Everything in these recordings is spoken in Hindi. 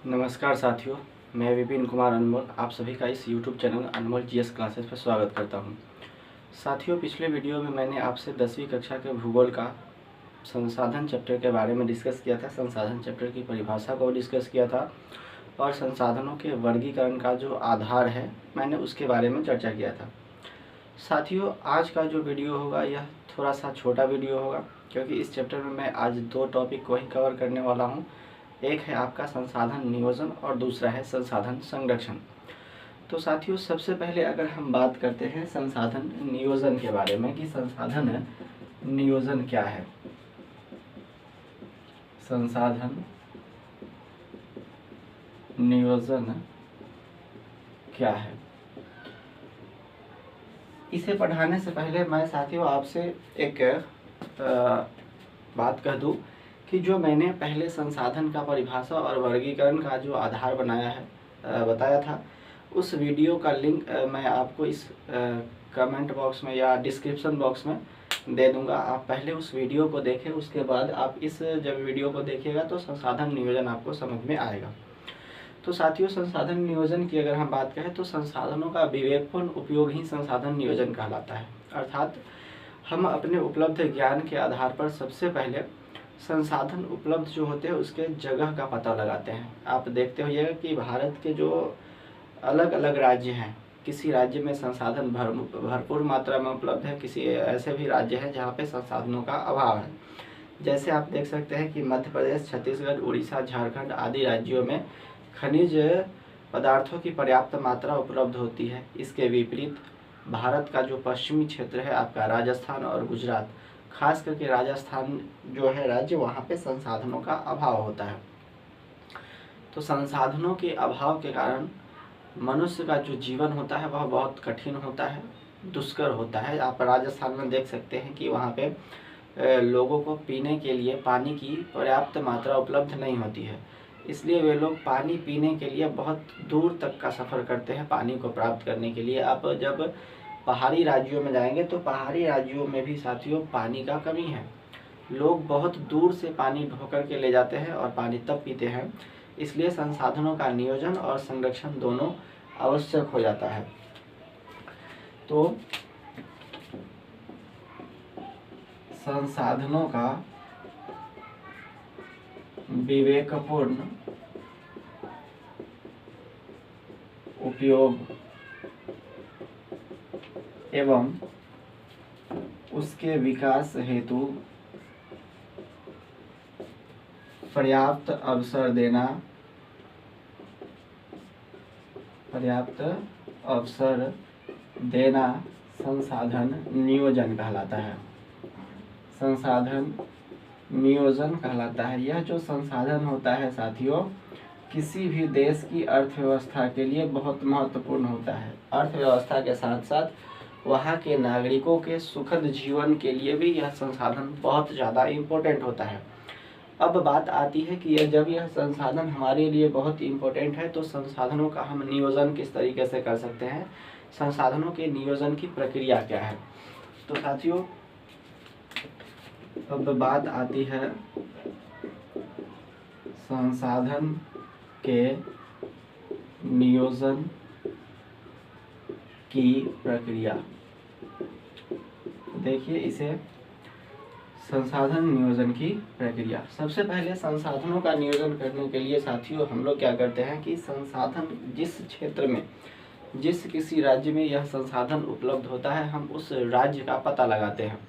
नमस्कार साथियों, मैं विपिन कुमार अनमोल आप सभी का इस YouTube चैनल अनमोल जीएस क्लासेस पर स्वागत करता हूं। साथियों, पिछले वीडियो में मैंने आपसे 10वीं कक्षा के भूगोल का संसाधन चैप्टर के बारे में डिस्कस किया था। संसाधन चैप्टर की परिभाषा को डिस्कस किया था और संसाधनों के वर्गीकरण का जो आधार है मैंने उसके बारे में चर्चा किया था। साथियों, आज का जो वीडियो होगा यह थोड़ा सा छोटा वीडियो होगा, क्योंकि इस चैप्टर में मैं आज 2 टॉपिक को ही कवर करने वाला हूँ। एक है आपका संसाधन नियोजन और दूसरा है संसाधन संरक्षण। तो साथियों, सबसे पहले अगर हम बात करते हैं संसाधन नियोजन के बारे में कि संसाधन नियोजन क्या है। संसाधन नियोजन क्या है, इसे पढ़ाने से पहले मैं साथियों आपसे एक बात कह दूं कि जो मैंने पहले संसाधन का परिभाषा और वर्गीकरण का जो आधार बताया था, उस वीडियो का लिंक मैं आपको इस कमेंट बॉक्स में या डिस्क्रिप्शन बॉक्स में दे दूंगा। आप पहले उस वीडियो को देखें, उसके बाद आप जब वीडियो को देखिएगा तो संसाधन नियोजन आपको समझ में आएगा। तो साथियों, संसाधन नियोजन की अगर हम बात करें तो संसाधनों का विवेकपूर्ण उपयोग ही संसाधन नियोजन कहलाता है। अर्थात हम अपने उपलब्ध ज्ञान के आधार पर सबसे पहले संसाधन उपलब्ध जो होते हैं उसके जगह का पता लगाते हैं। आप देखते होइएगा कि भारत के जो अलग अलग राज्य हैं, किसी राज्य में संसाधन भरपूर मात्रा में उपलब्ध है, किसी ऐसे भी राज्य हैं जहाँ पे संसाधनों का अभाव है। जैसे आप देख सकते हैं कि मध्य प्रदेश, छत्तीसगढ़, उड़ीसा, झारखंड आदि राज्यों में खनिज पदार्थों की पर्याप्त मात्रा उपलब्ध होती है। इसके विपरीत भारत का जो पश्चिमी क्षेत्र है आपका राजस्थान और गुजरात, खास करके राजस्थान जो है राज्य, वहाँ पे संसाधनों का अभाव होता है। तो संसाधनों के अभाव के कारण मनुष्य का जो जीवन होता है वह बहुत कठिन होता है, दुष्कर होता है। आप राजस्थान में देख सकते हैं कि वहाँ पे लोगों को पीने के लिए पानी की पर्याप्त मात्रा उपलब्ध नहीं होती है, इसलिए वे लोग पानी पीने के लिए बहुत दूर तक का सफ़र करते हैं पानी को प्राप्त करने के लिए। आप जब पहाड़ी राज्यों में जाएंगे तो पहाड़ी राज्यों में भी साथियों पानी का कमी है। लोग बहुत दूर से पानी ढोकर के ले जाते हैं और पानी तब पीते हैं। इसलिए संसाधनों का नियोजन और संरक्षण दोनों आवश्यक हो जाता है। तो संसाधनों का विवेकपूर्ण उपयोग एवं उसके विकास हेतु पर्याप्त अवसर देना संसाधन नियोजन कहलाता है। संसाधन नियोजन कहलाता है। यह जो संसाधन होता है साथियों, किसी भी देश की अर्थव्यवस्था के लिए बहुत महत्वपूर्ण होता है। अर्थव्यवस्था के साथ साथ वहाँ के नागरिकों के सुखद जीवन के लिए भी यह संसाधन बहुत ज़्यादा इम्पोर्टेंट होता है। अब बात आती है कि जब यह संसाधन हमारे लिए बहुत इम्पोर्टेंट है तो संसाधनों का हम नियोजन किस तरीके से कर सकते हैं, संसाधनों के नियोजन की प्रक्रिया क्या है। तो साथियों, अब बात आती है संसाधन के नियोजन की प्रक्रिया। देखिए इसे संसाधन नियोजन की प्रक्रिया। सबसे पहले संसाधनों का नियोजन करने के लिए साथियों हम लोग क्या करते हैं कि संसाधन जिस क्षेत्र में, जिस किसी राज्य में यह संसाधन उपलब्ध होता है, हम उस राज्य का पता लगाते हैं,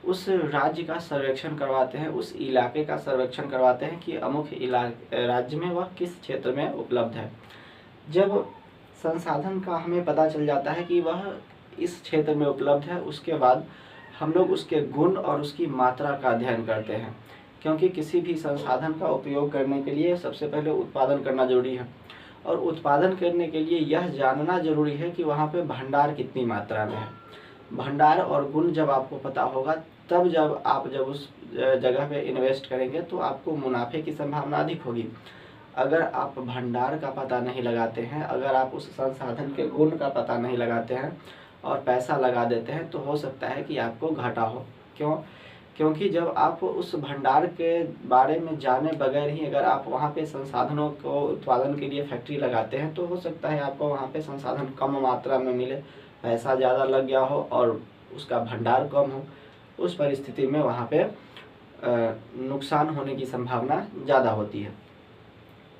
उस राज्य का सर्वेक्षण करवाते हैं, उस इलाके का सर्वेक्षण करवाते हैं कि अमुक राज्य में वह किस क्षेत्र में उपलब्ध है। जब संसाधन का हमें पता चल जाता है कि वह इस क्षेत्र में उपलब्ध है, उसके बाद हम लोग उसके गुण और उसकी मात्रा का अध्ययन करते हैं, क्योंकि किसी भी संसाधन का उपयोग करने के लिए सबसे पहले उत्पादन करना जरूरी है, और उत्पादन करने के लिए यह जानना जरूरी है कि वहाँ पे भंडार कितनी मात्रा में है। भंडार और गुण जब आपको पता होगा, तब जब उस जगह पे इन्वेस्ट करेंगे तो आपको मुनाफे की संभावना अधिक होगी। अगर आप भंडार का पता नहीं लगाते हैं, अगर आप उस संसाधन के गुण का पता नहीं लगाते हैं और पैसा लगा देते हैं, तो हो सकता है कि आपको घाटा हो। क्यों? क्योंकि जब आप उस भंडार के बारे में जाने बगैर ही अगर आप वहाँ पे संसाधनों को उत्पादन के लिए फैक्ट्री लगाते हैं, तो हो सकता है आपको वहाँ पे संसाधन कम मात्रा में मिले, पैसा ज़्यादा लग गया हो और उसका भंडार कम हो। उस परिस्थिति में वहाँ पे नुकसान होने की संभावना ज़्यादा होती है।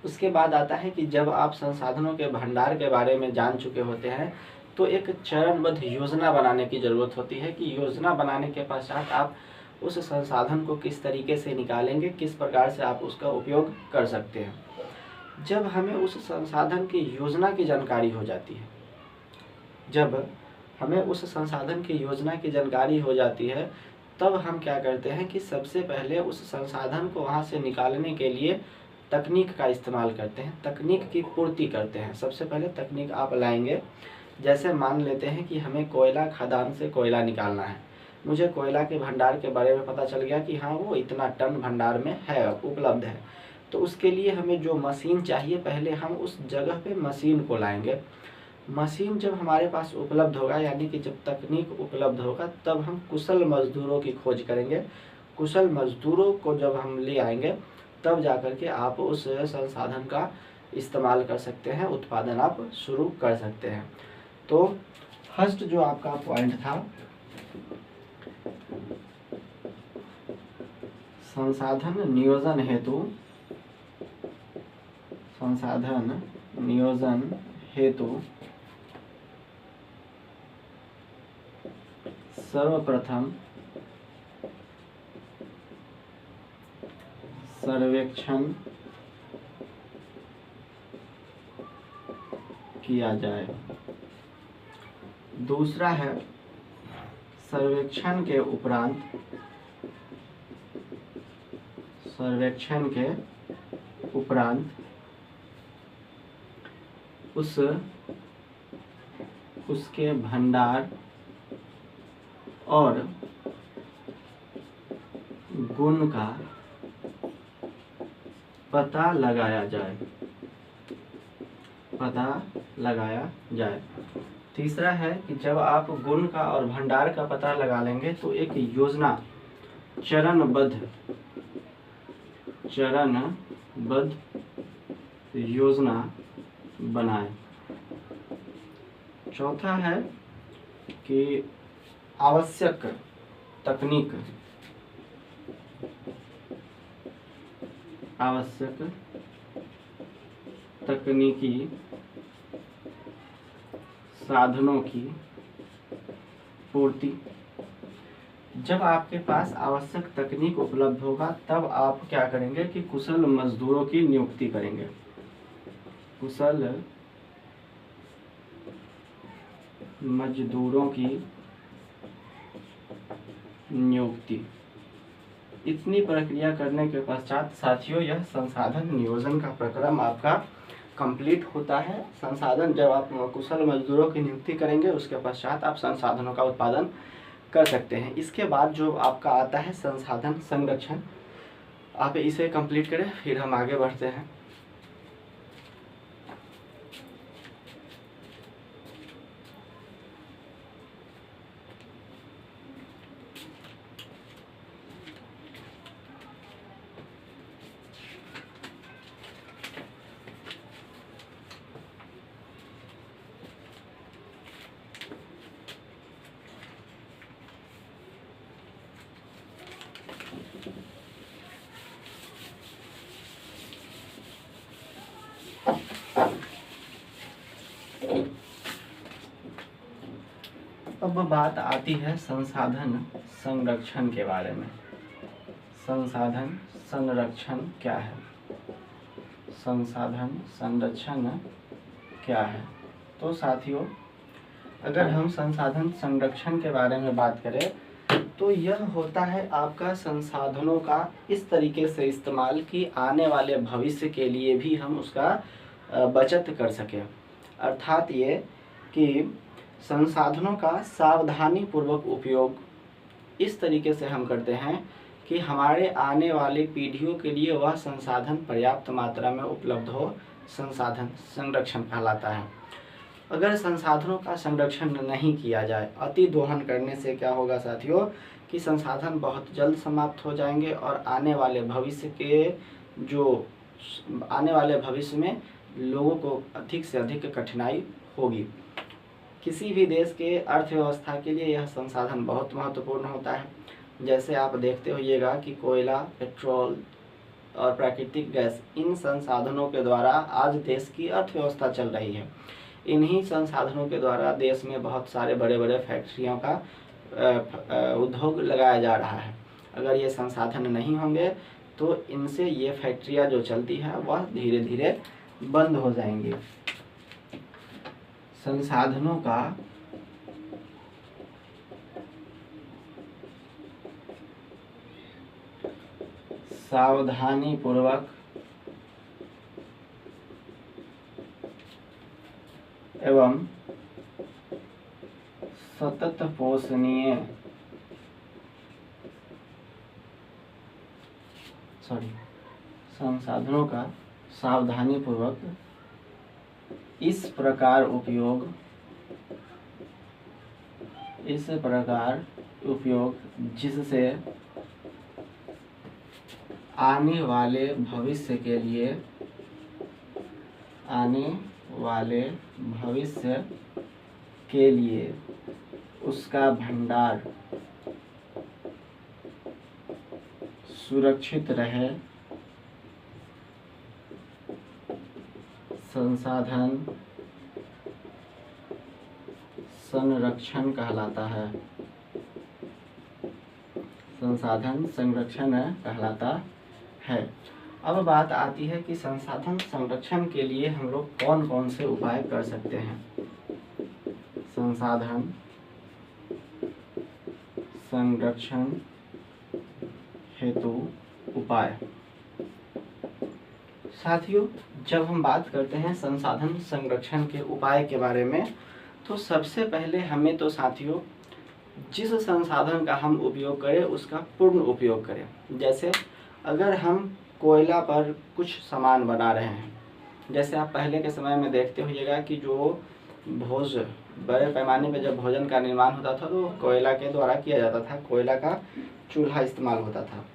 उसके बाद आता है कि जब आप संसाधनों के भंडार के बारे में जान चुके होते हैं, तो एक चरणबद्ध योजना बनाने की ज़रूरत होती है कि योजना बनाने के पश्चात आप उस संसाधन को किस तरीके से निकालेंगे, किस प्रकार से आप उसका उपयोग कर सकते हैं। जब हमें उस संसाधन की योजना की जानकारी हो जाती है, जब हमें उस संसाधन की योजना की जानकारी हो जाती है, तब हम क्या करते हैं कि सबसे पहले उस संसाधन को वहाँ से निकालने के लिए तकनीक का इस्तेमाल करते हैं, तकनीक की पूर्ति करते हैं। सबसे पहले तकनीक आप लाएंगे, जैसे मान लेते हैं कि हमें कोयला खदान से कोयला निकालना है। मुझे कोयला के भंडार के बारे में पता चल गया कि हाँ, वो इतना टन भंडार में है, उपलब्ध है। तो उसके लिए हमें जो मशीन चाहिए, पहले हम उस जगह पे मशीन को लाएंगे। मशीन जब हमारे पास उपलब्ध होगा, यानी कि जब तकनीक उपलब्ध होगा, तब हम कुशल मजदूरों की खोज करेंगे। कुशल मजदूरों को जब हम ले आएंगे, तब जाकर के आप उस संसाधन का इस्तेमाल कर सकते हैं, उत्पादन आप शुरू कर सकते हैं। तो फर्स्ट जो आपका पॉइंट था, संसाधन नियोजन हेतु सर्वप्रथम सर्वेक्षण किया जाए। दूसरा है, सर्वेक्षण के उपरांत उसके भंडार और गुण का पता लगाया जाए। तीसरा है कि जब आप गुण का और भंडार का पता लगा लेंगे, तो एक योजना, चरणबद्ध योजना बनाएं। चौथा है कि आवश्यक तकनीकी साधनों की पूर्ति। जब आपके पास आवश्यक तकनीक उपलब्ध होगा, तब आप क्या करेंगे कि कुशल मजदूरों की नियुक्ति करेंगे। कुशल मजदूरों की नियुक्ति। इतनी प्रक्रिया करने के पश्चात साथियों, यह संसाधन नियोजन का प्रक्रम आपका कंप्लीट होता है। संसाधन, जब आप कुशल मजदूरों की नियुक्ति करेंगे, उसके पश्चात आप संसाधनों का उत्पादन कर सकते हैं। इसके बाद जो आपका आता है संसाधन संरक्षण, आप इसे कंप्लीट करें, फिर हम आगे बढ़ते हैं। अब बात आती है संसाधन संरक्षण के बारे में। संसाधन संरक्षण क्या है? संसाधन संरक्षण क्या है? तो साथियों, अगर हम संसाधन संरक्षण के बारे में बात करें, तो यह होता है आपका संसाधनों का इस तरीके से इस्तेमाल कि आने वाले भविष्य के लिए भी हम उसका बचत कर सकें। अर्थात ये कि संसाधनों का सावधानी पूर्वक उपयोग इस तरीके से हम करते हैं कि हमारे आने वाली पीढ़ियों के लिए वह संसाधन पर्याप्त मात्रा में उपलब्ध हो। संसाधन संरक्षण कहलाता है। अगर संसाधनों का संरक्षण नहीं किया जाए, अति दोहन करने से क्या होगा साथियों कि संसाधन बहुत जल्द समाप्त हो जाएंगे और आने वाले भविष्य में लोगों को अधिक से अधिक कठिनाई होगी। किसी भी देश के अर्थव्यवस्था के लिए यह संसाधन बहुत महत्वपूर्ण होता है। जैसे आप देखते होइएगा कि कोयला, पेट्रोल और प्राकृतिक गैस, इन संसाधनों के द्वारा आज देश की अर्थव्यवस्था चल रही है। इन्हीं संसाधनों के द्वारा देश में बहुत सारे बड़े बड़े फैक्ट्रियों का उद्योग लगाया जा रहा है। अगर ये संसाधन नहीं होंगे तो इनसे ये फैक्ट्रियां जो चलती है वह धीरे धीरे बंद हो जाएंगी। संसाधनों का सावधानी पूर्वक एवं सतत पोषणीय संसाधनों का सावधानी पूर्वक इस प्रकार उपयोग जिससे आने वाले भविष्य के लिए उसका भंडार सुरक्षित रहे। संसाधन संरक्षण कहलाता है। संसाधन संरक्षण कहलाता है। अब बात आती है कि संसाधन संरक्षण के लिए हम लोग कौन कौन से उपाय कर सकते हैं। संसाधन संरक्षण हेतु उपाय। साथियों, जब हम बात करते हैं संसाधन संरक्षण के उपाय के बारे में, तो सबसे पहले हमें तो साथियों जिस संसाधन का हम उपयोग करें उसका पूर्ण उपयोग करें। जैसे अगर हम कोयला पर कुछ सामान बना रहे हैं, जैसे आप पहले के समय में देखते होइएगा कि जो बड़े पैमाने पे जब भोजन का निर्माण होता था तो कोयला के द्वारा किया जाता था, कोयला का चूल्हा इस्तेमाल होता था।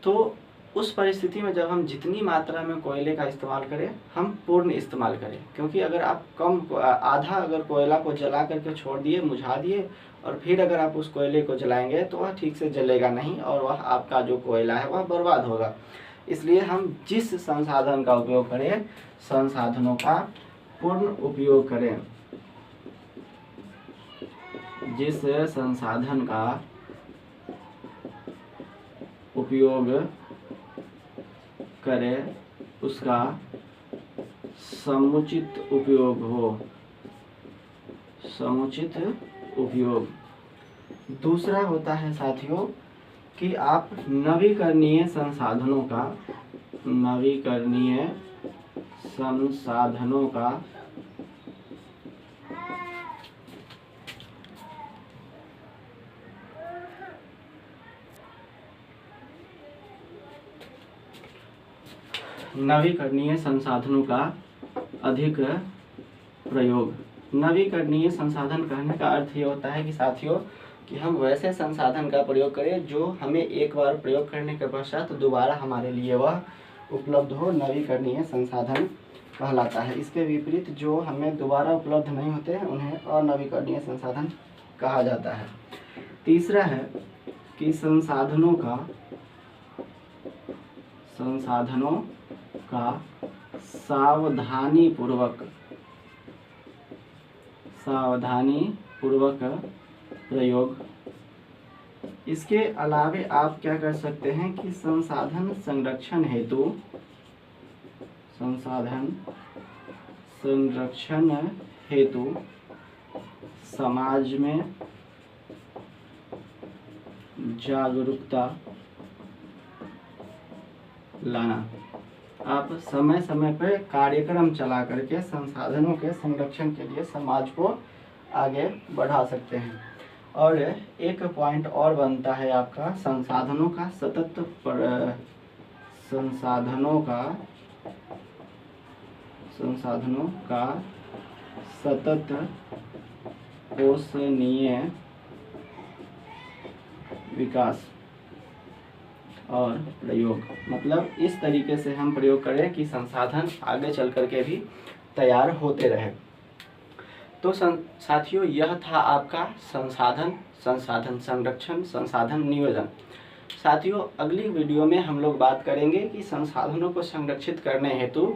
तो उस परिस्थिति में जब हम जितनी मात्रा में कोयले का इस्तेमाल करें, हम पूर्ण इस्तेमाल करें, क्योंकि अगर आप आधा अगर कोयला को जला करके छोड़ दिए, मुझा दिए, और फिर अगर आप उस कोयले को जलाएंगे तो वह ठीक से जलेगा नहीं और वह आपका जो कोयला है वह बर्बाद होगा। इसलिए हम जिस संसाधन का उपयोग करें, संसाधनों का पूर्ण उपयोग करें। जिस संसाधन का उपयोग करें उसका समुचित उपयोग हो। समुचित उपयोग। दूसरा होता है साथियों कि आप नवीकरणीय संसाधनों का अधिक प्रयोग। नवीकरणीय संसाधन कहने का अर्थ ये होता है कि साथियों कि हम वैसे संसाधन का प्रयोग करें जो हमें एक बार प्रयोग करने के पश्चात दोबारा हमारे लिए वह उपलब्ध हो, नवीकरणीय संसाधन कहलाता है। इसके विपरीत जो हमें दोबारा उपलब्ध नहीं होते हैं उन्हें अनवीकरणीय संसाधन कहा जाता है। तीसरा है कि संसाधनों का सावधानी पूर्वक प्रयोग। इसके अलावे आप क्या कर सकते हैं कि संसाधन संरक्षण हेतु समाज में जागरूकता लाना। आप समय समय पर कार्यक्रम चला करके संसाधनों के संरक्षण के लिए समाज को आगे बढ़ा सकते हैं। और एक पॉइंट और बनता है आपका संसाधनों का सतत पोषणीय विकास और प्रयोग। मतलब इस तरीके से हम प्रयोग करें कि संसाधन आगे चल कर के भी तैयार होते रहे। तो साथियों, यह था आपका संसाधन संरक्षण, संसाधन नियोजन। साथियों, अगली वीडियो में हम लोग बात करेंगे कि संसाधनों को संरक्षित करने हेतु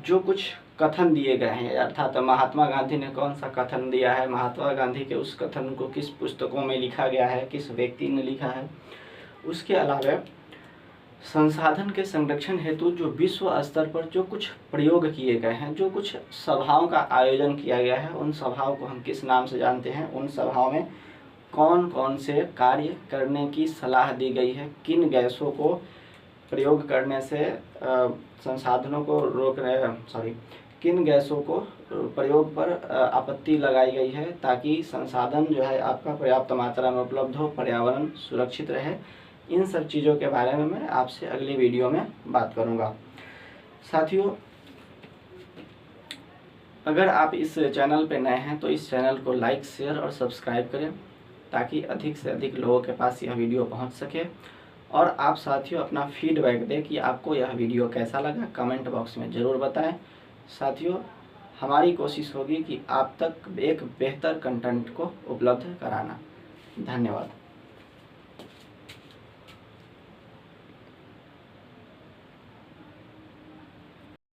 जो कुछ कथन दिए गए हैं, अर्थात महात्मा गांधी ने कौन सा कथन दिया है, महात्मा गांधी के उस कथन को किस पुस्तकों में लिखा गया है, किस व्यक्ति ने लिखा है। उसके अलावा संसाधन के संरक्षण हेतु जो विश्व स्तर पर जो कुछ प्रयोग किए गए हैं, जो कुछ सभाओं का आयोजन किया गया है, उन सभाओं को हम किस नाम से जानते हैं, उन सभाओं में कौन कौन से कार्य करने की सलाह दी गई है, किन गैसों को प्रयोग करने से संसाधनों को किन गैसों को प्रयोग पर आपत्ति लगाई गई है, ताकि संसाधन जो है आपका पर्याप्त मात्रा में उपलब्ध हो, पर्यावरण सुरक्षित रहे। इन सब चीज़ों के बारे में मैं आपसे अगली वीडियो में बात करूंगा। साथियों, अगर आप इस चैनल पे नए हैं तो इस चैनल को लाइक, शेयर और सब्सक्राइब करें, ताकि अधिक से अधिक लोगों के पास यह वीडियो पहुंच सके। और आप साथियों अपना फीडबैक दें कि आपको यह वीडियो कैसा लगा, कमेंट बॉक्स में ज़रूर बताएं। साथियों, हमारी कोशिश होगी कि आप तक एक बेहतर कंटेंट को उपलब्ध कराना। धन्यवाद।